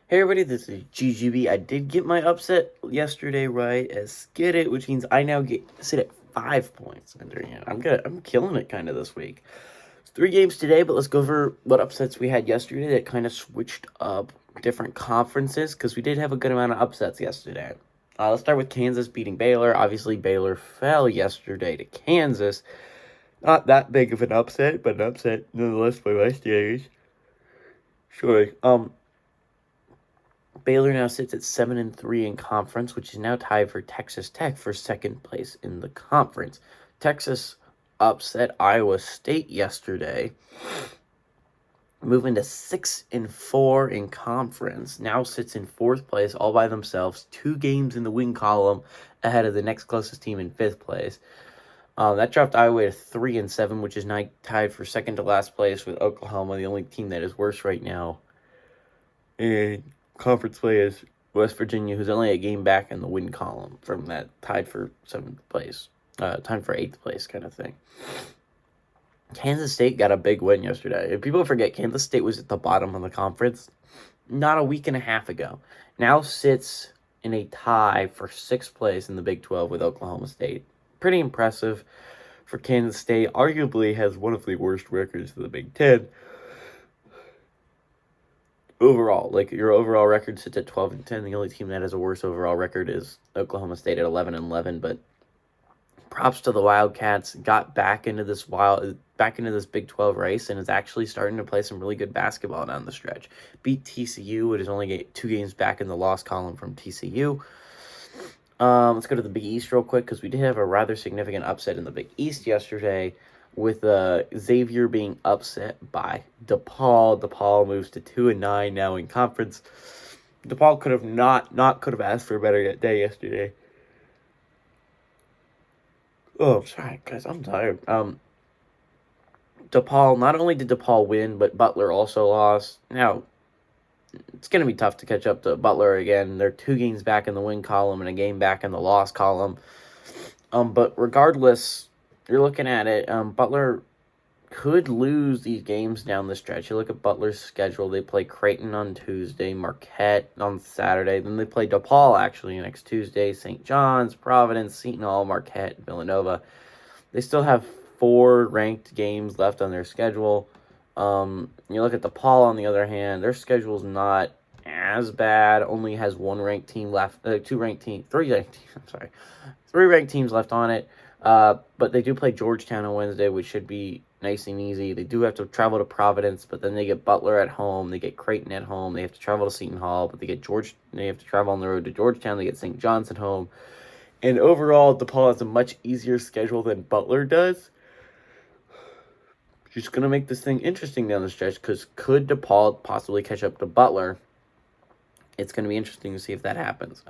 Hey everybody, this is GGB. I did get my upset yesterday right as get it, which means I now sit at 5 points under it. I'm killing it kind of this week. It's 3 games today, but let's go over what upsets we had yesterday that kind of switched up different conferences because we did have a good amount of upsets yesterday. Let's start with Kansas beating Baylor. Obviously, Baylor fell yesterday to Kansas. Not that big of an upset, but an upset nonetheless by my standards. Sure. Baylor now sits at 7-3 in conference, which is now tied for Texas Tech for second place in the conference. Texas upset Iowa State yesterday, moving to 6-4 in conference. Now sits in fourth place all by themselves, 2 games in the win column ahead of the next closest team in fifth place. That dropped Iowa to 3-7, which is now tied for second to last place with Oklahoma, the only team that is worse right now. And conference play is West Virginia, who's only a game back in the win column from that tied for 7th place, time for 8th place kind of thing. Kansas State got a big win yesterday. If people forget, Kansas State was at the bottom of the conference not a week and a half ago. Now sits in a tie for 6th place in the Big 12 with Oklahoma State. Pretty impressive for Kansas State. Arguably has one of the worst records in the Big 10. Overall, like your overall record sits at 12-10. The only team that has a worse overall record is Oklahoma State at 11-11. But props to the Wildcats. Got back into this Big 12 race and is actually starting to play some really good basketball down the stretch. Beat TCU. It is only 2 games back in the loss column from TCU. Let's go to the Big East real quick because we did have a rather significant upset in the Big East yesterday, with Xavier being upset by DePaul. DePaul moves to 2-9 now in conference. DePaul could have asked for a better day yesterday. Oh, sorry, guys, I'm tired. DePaul, not only did DePaul win, but Butler also lost. Now, it's going to be tough to catch up to Butler again. They're 2 games back in the win column and a game back in the loss column. But regardless, you're looking at it, Butler could lose these games down the stretch. You look at Butler's schedule. They play Creighton on Tuesday, Marquette on Saturday. Then they play DePaul, actually, next Tuesday, St. John's, Providence, Seton Hall, Marquette, Villanova. They still have 4 ranked games left on their schedule. You look at DePaul, on the other hand, their schedule's not as bad. Only has 1 ranked team left, 3 ranked teams left on it. But they do play Georgetown on Wednesday, which should be nice and easy. They do have to travel to Providence, but then they get Butler at home. They get Creighton at home. They have to travel to Seton Hall, but they have to travel on the road to Georgetown. They get St. John's at home. And overall, DePaul has a much easier schedule than Butler does. Just going to make this thing interesting down the stretch, because could DePaul possibly catch up to Butler? It's going to be interesting to see if that happens.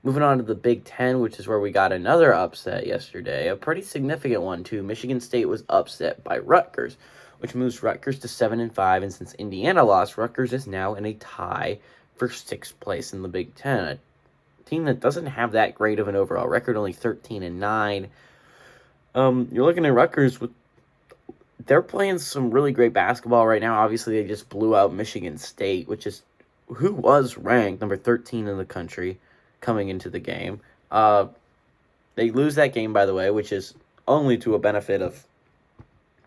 Moving on to the Big Ten, which is where we got another upset yesterday. A pretty significant one, too. Michigan State was upset by Rutgers, which moves Rutgers to 7-5. And since Indiana lost, Rutgers is now in a tie for 6th place in the Big Ten. A team that doesn't have that great of an overall record, only 13-9. You're looking at Rutgers they're playing some really great basketball right now. Obviously, they just blew out Michigan State, who was ranked number 13 in the country coming into the game. They lose that game, by the way, which is only to a benefit of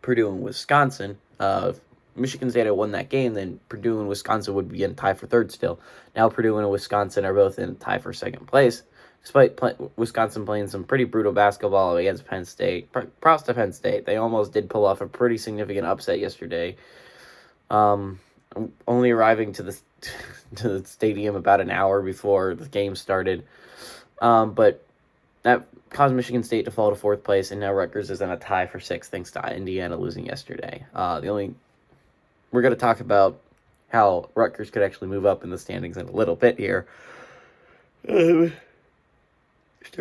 Purdue and Wisconsin. If Michigan State had won that game, then Purdue and Wisconsin would be in tie for 3rd still. Now Purdue and Wisconsin are both in tie for 2nd place, despite Wisconsin playing some pretty brutal basketball against Penn State. Props to Penn State. They almost did pull off a pretty significant upset yesterday. Only arriving to the stadium about an hour before the game started. But that caused Michigan State to fall to 4th place, and now Rutgers is in a tie for 6th, thanks to Indiana losing yesterday. We're going to talk about how Rutgers could actually move up in the standings in a little bit here. Still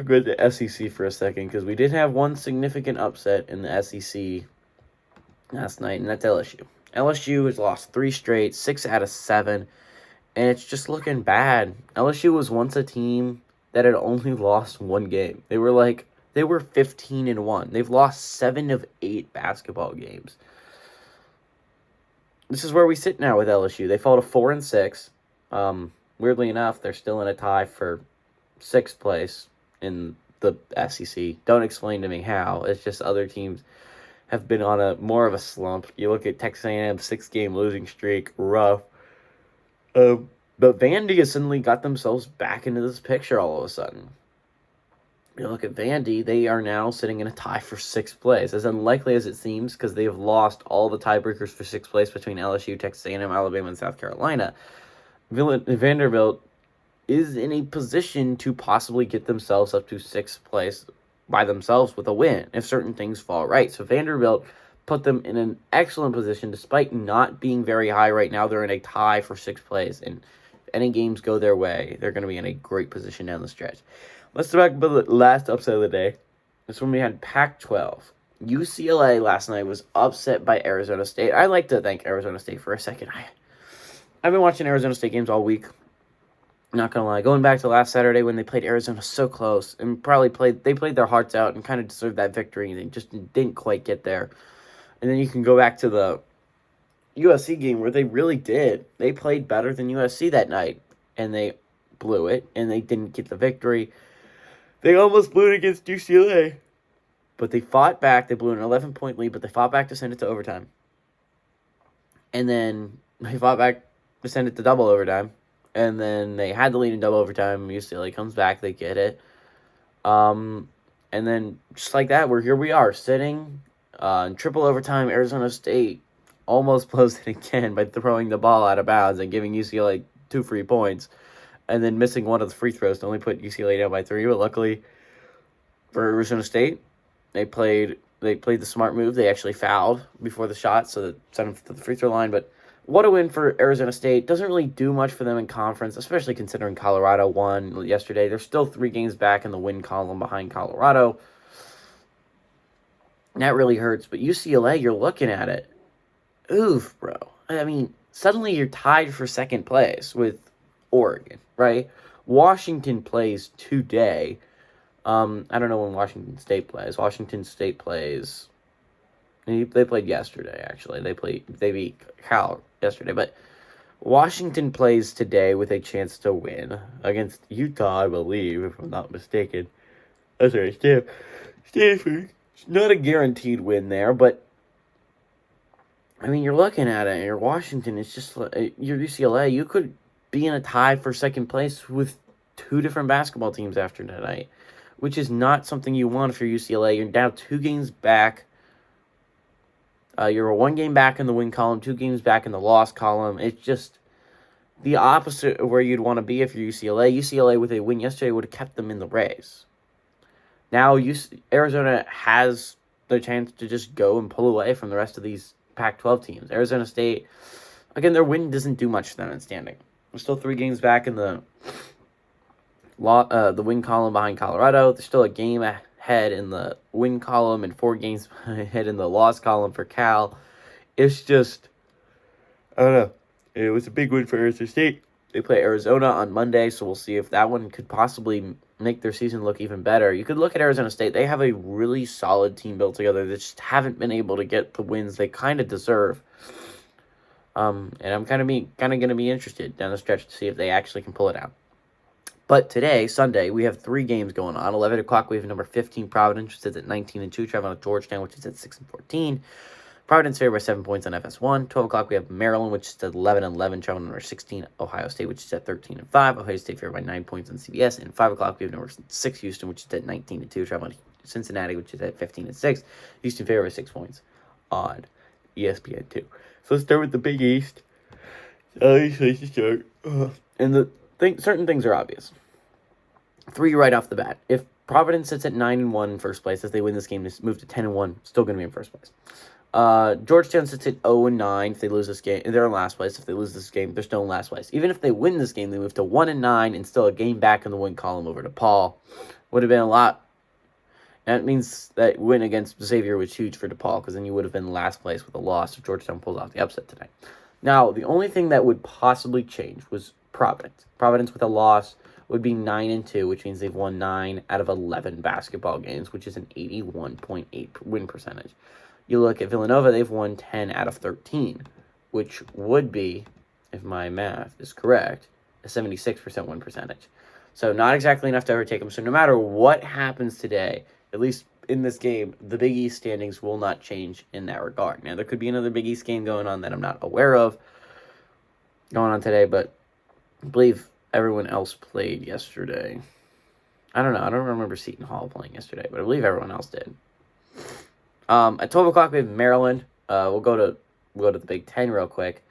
go to the SEC for a second, because we did have one significant upset in the SEC last night, and that's LSU. LSU has lost 3 straight, 6 out of 7, and it's just looking bad. LSU was once a team that had only lost 1 game. They were 15-1. They've lost 7 of 8 basketball games. This is where we sit now with LSU. They fall to 4-6. Weirdly enough, they're still in a tie for 6th place in the SEC. Don't explain to me how. It's just other teams have been on a more of a slump. You look at Texas A&M's 6-game losing streak, rough. But Vandy has suddenly got themselves back into this picture all of a sudden. You look at Vandy, they are now sitting in a tie for 6th place. As unlikely as it seems, because they have lost all the tiebreakers for 6th place between LSU, Texas A&M, Alabama, and South Carolina. Vanderbilt is in a position to possibly get themselves up to 6th place by themselves with a win if certain things fall right. So Vanderbilt put them in an excellent position despite not being very high right now. They're in a tie for 6th place, and if any games go their way, they're going to be in a great position down the stretch. Let's talk about the last upset of the day. This one we had Pac-12. UCLA last night was upset by Arizona State. I'd like to thank Arizona State for a second. I've been watching Arizona State games all week. Not gonna lie, going back to last Saturday when they played Arizona so close and they played their hearts out and kind of deserved that victory, and they just didn't quite get there. And then you can go back to the USC game where they really did. They played better than USC that night, and they blew it, and they didn't get the victory. They almost blew it against UCLA, but they fought back. They blew an 11-point lead, but they fought back to send it to overtime. And then they fought back to send it to double overtime. And then they had the lead in double overtime. UCLA comes back. They get it. And then just like that, here we are, sitting in triple overtime. Arizona State almost blows it again by throwing the ball out of bounds and giving UCLA 2 free points. And then missing one of the free throws to only put UCLA down by 3. But luckily for Arizona State, they played the smart move. They actually fouled before the shot, so that sent them to the free throw line. But what a win for Arizona State. Doesn't really do much for them in conference, especially considering Colorado won yesterday. They're still 3 games back in the win column behind Colorado. And that really hurts. But UCLA, you're looking at it. Oof, bro. I mean, suddenly you're tied for 2nd place with Oregon, right? Washington plays today. I don't know when Washington State plays. Washington State plays... They played yesterday, actually. They beat Cal yesterday. But Washington plays today with a chance to win against Utah, I believe, if I'm not mistaken. That's right, Stanford. It's not a guaranteed win there, but I mean, you're looking at it, and you're Washington. It's just you're UCLA. You could be in a tie for 2nd place with 2 different basketball teams after tonight, which is not something you want if you're UCLA. You're now 2 games back. You're 1 game back in the win column, 2 games back in the loss column. It's just the opposite of where you'd want to be if you're UCLA. UCLA, with a win yesterday, would have kept them in the race. Now, Arizona has the chance to just go and pull away from the rest of these Pac-12 teams. Arizona State, again, their win doesn't do much for them in standing. They're still 3 games back in the win column behind Colorado. They're still a game ahead in the win column and 4 games ahead in the loss column for Cal. It's just, I don't know. It was a big win for Arizona State. They play Arizona on Monday, so we'll see if that one could possibly make their season look even better. You could look at Arizona State. They have a really solid team built together. They just haven't been able to get the wins they kind of deserve. And I'm kind of going to be interested down the stretch to see if they actually can pull it out. But today, Sunday, we have 3 games going on. 11 o'clock, we have number 15, Providence, which is at 19-2, traveling to Georgetown, which is at 6-14. Providence favored by 7 points on FS1. 12 o'clock, we have Maryland, which is at 11-11, traveling to number 16, Ohio State, which is at 13-5. Ohio State favored by 9 points on CBS. And 5 o'clock, we have number 6, Houston, which is at 19-2, traveling to Cincinnati, which is at 15-6. Houston favored by 6 points on ESPN2. So let's start with the Big East. Easy place to start. And certain things are obvious. 3 right off the bat. If Providence sits at 9-1 in first place, as they win this game, they move to 10-1, still going to be in first place. Georgetown sits at 0-9. If they lose this game, they're in last place. If they lose this game, they're still in last place. Even if they win this game, they move to 1-9 and still a game back in the win column over DePaul. Would have been a lot. That means that win against Xavier was huge for DePaul, because then you would have been last place with a loss if Georgetown pulls off the upset tonight. Now, the only thing that would possibly change was Providence. Providence with a loss would be 9-2, which means they've won 9 out of 11 basketball games, which is an 81.8 win percentage. You look at Villanova, they've won 10 out of 13, which would be, if my math is correct, a 76% win percentage. So not exactly enough to overtake them. So no matter what happens today, at least in this game, the Big East standings will not change in that regard. Now, there could be another Big East game going on that I'm not aware of going on today, but I believe everyone else played yesterday. I don't know. I don't remember Seton Hall playing yesterday, but I believe everyone else did. At 12 o'clock, we have Maryland. We'll go to the Big Ten real quick.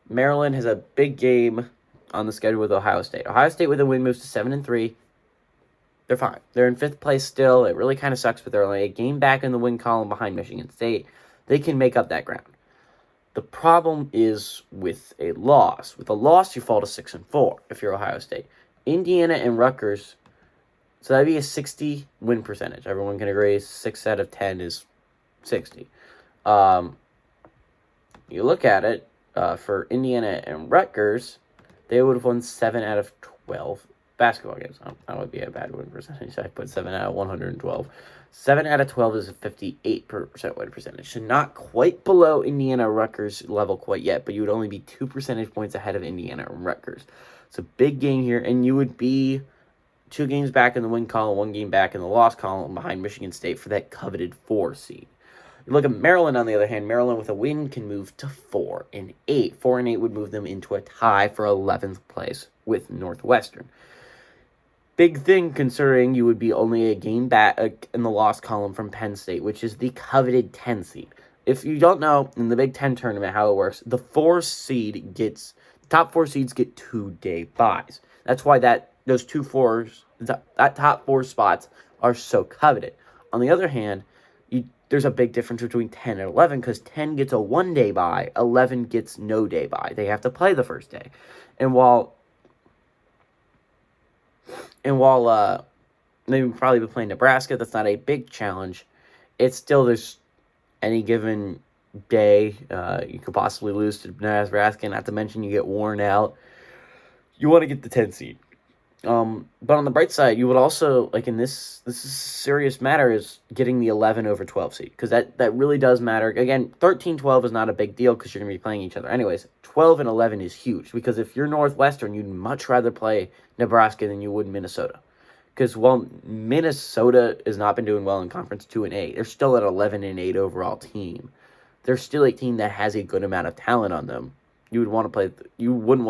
Maryland has a big game on the schedule with Ohio State. Ohio State with a win moves to 7-3. They're fine. They're in 5th place still. It really kind of sucks, but they're only a game back in the win column behind Michigan State. They can make up that ground. The problem is with a loss. With a loss, you fall to 6-4 if you're Ohio State. Indiana and Rutgers, so that'd be a 60 win percentage. Everyone can agree 6 out of 10 is 60. You look at it, for Indiana and Rutgers, they would have won 7 out of 12 basketball games. That would be a bad win percentage. I put 7 out of 112. 7 out of 12 is a 58% win percentage. So not quite below Indiana Rutgers level quite yet, but you would only be 2 percentage points ahead of Indiana and Rutgers. It's a big game here, and you would be 2 games back in the win column, 1 game back in the loss column behind Michigan State for that coveted 4 seed. You look at Maryland, on the other hand. Maryland with a win can move to 4-8. 4-8 would move them into a tie for 11th place with Northwestern. Big thing considering you would be only a game back in the loss column from Penn State, which is the coveted 10 seed. If you don't know, in the Big Ten tournament how it works, the top 4 seeds get 2-day byes. That's why that top 4 spots are so coveted. On the other hand, there's a big difference between 10 and 11 because 10 gets a 1-day bye, 11 gets no day bye. They have to play the first day. And while they would probably be playing Nebraska, that's not a big challenge. It's still, there's any given day you could possibly lose to Nebraska, not to mention you get worn out. You want to get the 10 seed. But on the bright side, you would also, like in this is a serious matter, is getting the 11 over 12 seed. Because that really does matter. Again, 13-12 is not a big deal because you're going to be playing each other. Anyways, 12 and 11 is huge. Because if you're Northwestern, you'd much rather play Nebraska than you would Minnesota. Because while Minnesota has not been doing well in Conference 2-8, they're still at 11-8 overall team. They're still a team that has a good amount of talent on them. You wouldn't want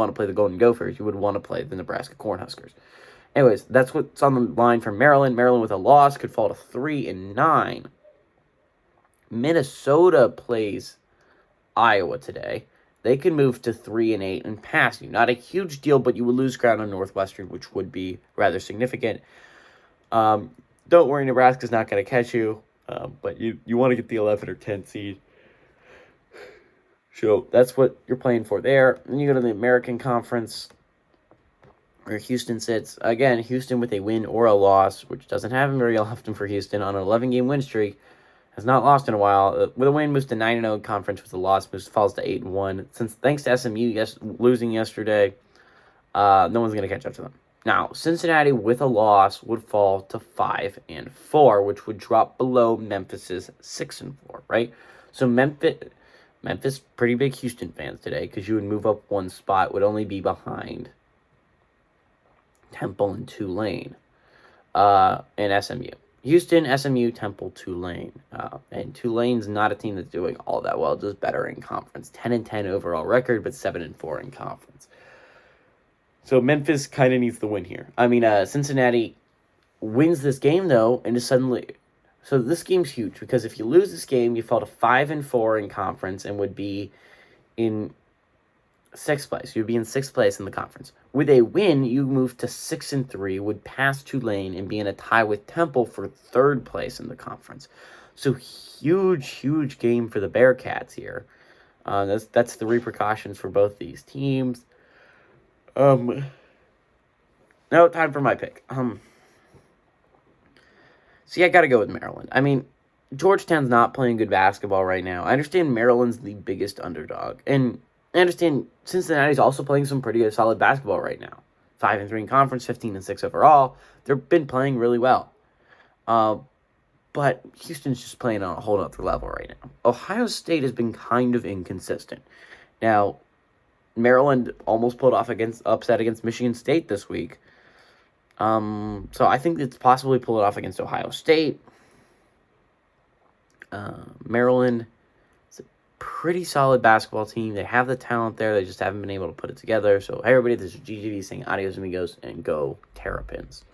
to play the Golden Gophers. You would want to play the Nebraska Cornhuskers. Anyways, that's what's on the line for Maryland. Maryland with a loss could fall to 3-9. Minnesota plays Iowa today. They can move to 3-8 and pass you. Not a huge deal, but you would lose ground on Northwestern, which would be rather significant. Don't worry, Nebraska's not going to catch you, but you want to get the 11 or 10 seed. So that's what you're playing for there. Then you go to the American Conference, where Houston sits. Again, Houston with a win or a loss, which doesn't happen very often for Houston, on an 11-game win streak. Has not lost in a while. With a win, moves to 9-0 conference. With a loss, falls to 8-1. Thanks to SMU losing yesterday, no one's going to catch up to them. Now, Cincinnati with a loss would fall to 5-4, which would drop below Memphis's 6-4, right? So Memphis, pretty big Houston fans today, because you would move up 1 spot, would only be behind Temple and Tulane, and SMU. Houston, SMU, Temple, Tulane. And Tulane's not a team that's doing all that well, just better in conference. 10-10 overall record, but 7-4 in conference. So Memphis kind of needs the win here. I mean, Cincinnati wins this game, though, and is suddenly... So this game's huge, because if you lose this game, you fall to 5-4 in conference and would be in 6th place. You'd be in 6th place in the conference. With a win, you move to 6-3, would pass Tulane, and be in a tie with Temple for 3rd place in the conference. So huge game for the Bearcats here. That's the repercussions for both these teams. Now time for my pick. See, I got to go with Maryland. I mean, Georgetown's not playing good basketball right now. I understand Maryland's the biggest underdog. And I understand Cincinnati's also playing some pretty good, solid basketball right now. 5-3 in conference, 15-6 overall. They've been playing really well. But Houston's just playing on a whole other level right now. Ohio State has been kind of inconsistent. Now, Maryland almost pulled off upset against Michigan State this week. So I think it's possibly pull it off against Ohio State. Maryland is a pretty solid basketball team. They have the talent there. They just haven't been able to put it together. So, hey, everybody, this is GGV saying adios, amigos, and go Terrapins.